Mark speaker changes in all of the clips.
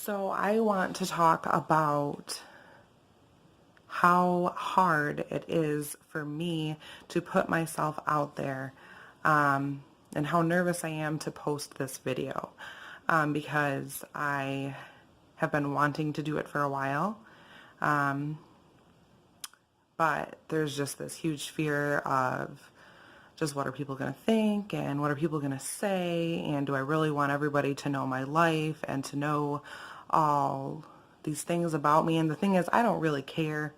Speaker 1: So I want to talk about how hard it is for me to put myself out there, and how nervous I am to post this video, because I have been wanting to do it for a while, but there's just this huge fear of just what are people going to think and what are people going to say, and do I really want everybody to know my life and to know all these things about me. And the thing is, I don't really care.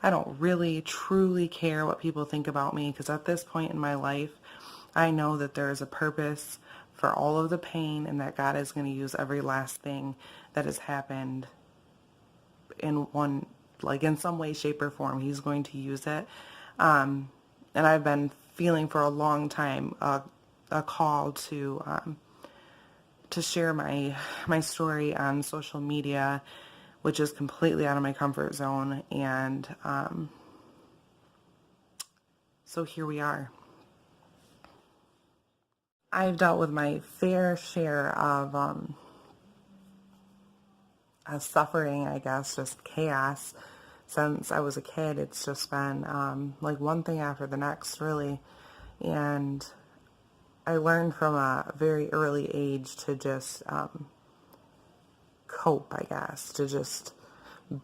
Speaker 1: I don't really truly care what people think about me, because at this point in my life, I know that there is a purpose for all of the pain, and that God is going to use every last thing that has happened in in some way, shape, or form. He's going to use it. And I've been feeling for a long time a call to share my story on social media, which is completely out of my comfort zone. And so here we are. I've dealt with my fair share of suffering, I guess, just chaos. Since I was a kid, it's just been like one thing after the next, really. And I learned from a very early age to just cope, I guess, to just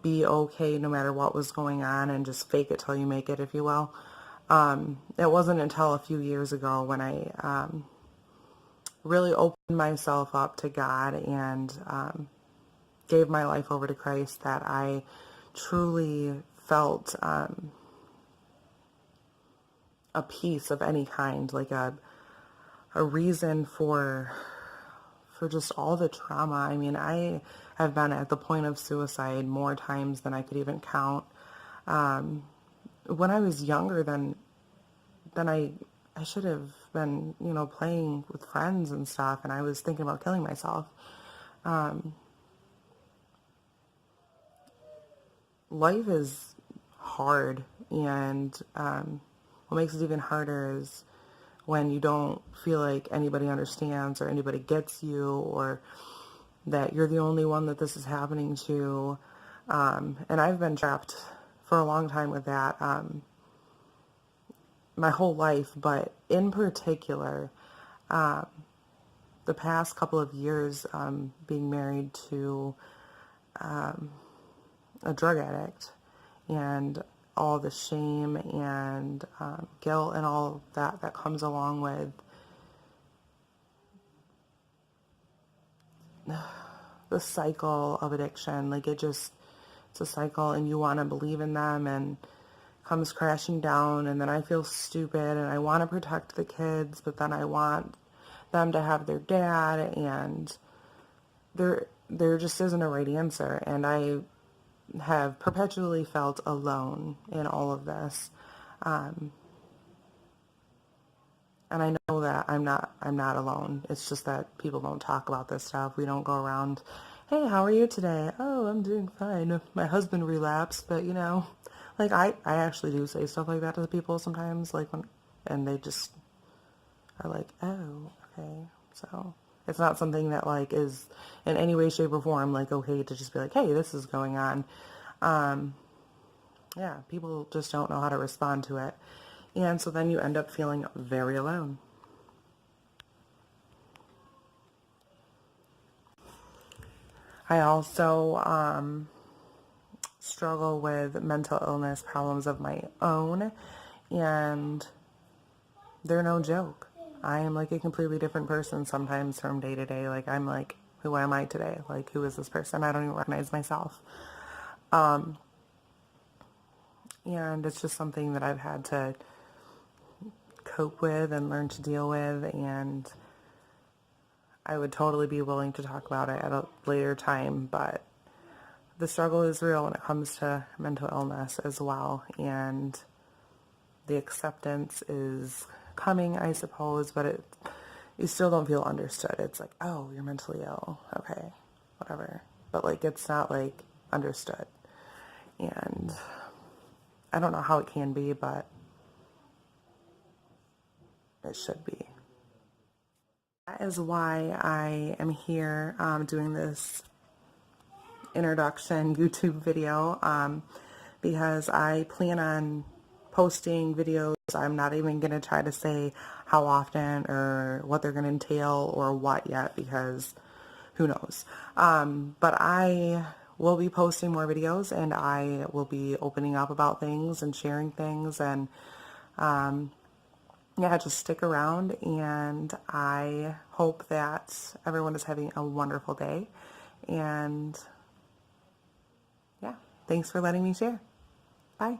Speaker 1: be okay no matter what was going on, and just fake it till you make it, if you will. It wasn't until a few years ago when I really opened myself up to God and gave my life over to Christ that I truly felt a peace of any kind, like a reason for just all the trauma. I mean, I have been at the point of suicide more times than I could even count. When I was younger, then I should have been, playing with friends and stuff, and I was thinking about killing myself. Life is hard, and what makes it even harder is when you don't feel like anybody understands or anybody gets you, or that you're the only one that this is happening to. And I've been trapped for a long time with that, my whole life, but in particular, the past couple of years, being married to a drug addict, and all the shame and guilt and all that comes along with the cycle of addiction. Like, it's a cycle, and you want to believe in them, and comes crashing down, and then I feel stupid, and I want to protect the kids, but then I want them to have their dad, and there just isn't a right answer. And I have perpetually felt alone in all of this, and I know that I'm not alone. It's just that people don't talk about this stuff. We don't go around, hey, how are you today? Oh, I'm doing fine. My husband relapsed, but like I actually do say stuff like that to the people sometimes, like and they just are like, oh, okay. So it's not something that like is in any way, shape, or form like okay to just be like, hey, this is going on. Yeah, people just don't know how to respond to it. And so then you end up feeling very alone. I also struggle with mental illness problems of my own, and they're no joke. I am like a completely different person sometimes from day to day. Like, I'm like, who am I today? Like, who is this person? I don't even recognize myself. And it's just something that I've had to cope with and learn to deal with, and I would totally be willing to talk about it at a later time, but the struggle is real when it comes to mental illness as well, and the acceptance is coming, I suppose, but you still don't feel understood. It's like, oh, you're mentally ill, okay, whatever, but like it's not like understood, and I don't know how it can be, but it should be. That is why I am here doing this introduction YouTube video, because I plan on posting videos. I'm not even going to try to say how often or what they're going to entail or what yet, because who knows. But I will be posting more videos, and I will be opening up about things and sharing things, and yeah, just stick around, and I hope that everyone is having a wonderful day, and yeah, thanks for letting me share. Bye.